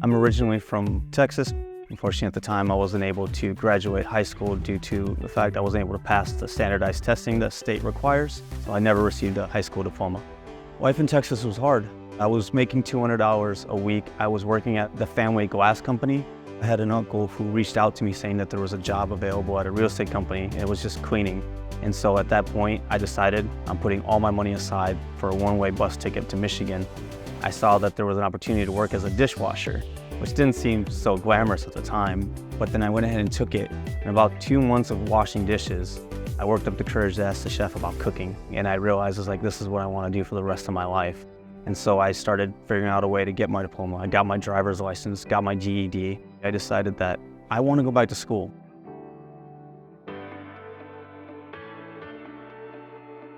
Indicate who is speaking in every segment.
Speaker 1: I'm originally from Texas. Unfortunately, at the time, I wasn't able to graduate high school due to the fact I wasn't able to pass the standardized testing that state requires, so I never received a high school diploma. Life in Texas was hard. I was making $200 a week. I was working at the family glass company. I had an uncle who reached out to me saying that there was a job available at a real estate company, and it was just cleaning. And so at that point, I decided I'm putting all my money aside for a one-way bus ticket to Michigan. I saw that there was an opportunity to work as a dishwasher, which didn't seem so glamorous at the time, but then I went ahead and took it. In about 2 months of washing dishes, I worked up the courage to ask the chef about cooking, and I realized this is what I want to do for the rest of my life. And so I started figuring out a way to get my diploma. I got my driver's license, got my GED. I decided that I want to go back to school.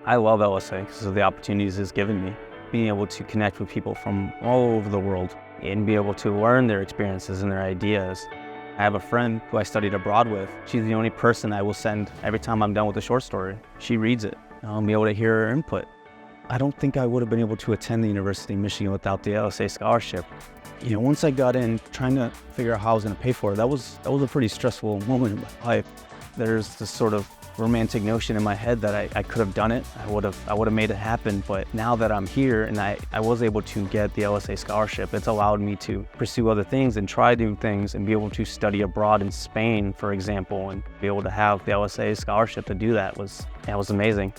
Speaker 1: I love LSA because of the opportunities it's given me. Being able to connect with people from all over the world and be able to learn their experiences and their ideas. I have a friend who I studied abroad with. She's the only person I will send every time I'm done with a short story. She reads it. I'll be able to hear her input. I don't think I would have been able to attend the University of Michigan without the LSA scholarship. Once I got in, trying to figure out how I was going to pay for it, that was a pretty stressful moment in my life. There's this sort of romantic notion in my head that I could have done it. I would have made it happen. But now that I'm here and I was able to get the LSA scholarship, it's allowed me to pursue other things and try new things and be able to study abroad in Spain, for example, and be able to have the LSA scholarship to do that was amazing.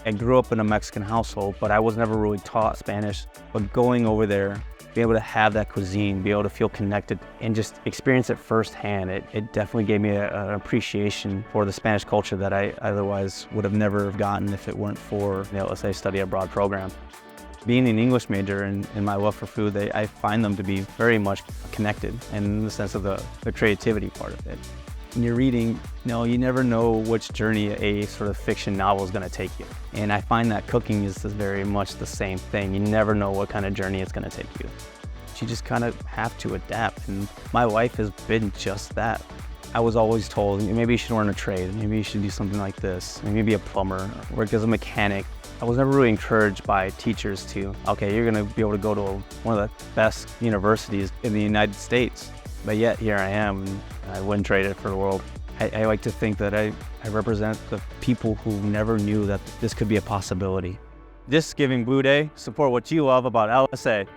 Speaker 1: I grew up in a Mexican household, but I was never really taught Spanish. But going over there, be able to have that cuisine, be able to feel connected and just experience it firsthand, it definitely gave me an appreciation for the Spanish culture that I otherwise would have never gotten if it weren't for the LSA study abroad program. Being an English major and my love for food, I find them to be very much connected, and in the sense of the creativity part of it. When you're reading, you never know which journey a sort of fiction novel is going to take you. And I find that cooking is very much the same thing. You never know what kind of journey it's going to take you. You just kind of have to adapt, and my life has been just that. I was always told, maybe you should learn a trade, maybe you should do something like this, maybe be a plumber, work as a mechanic. I was never really encouraged by teachers to, okay, you're going to be able to go to one of the best universities in the United States. But yet here I am, and I wouldn't trade it for the world. I like to think that I represent the people who never knew that this could be a possibility. Just giving Blueday, support what you love about LSA.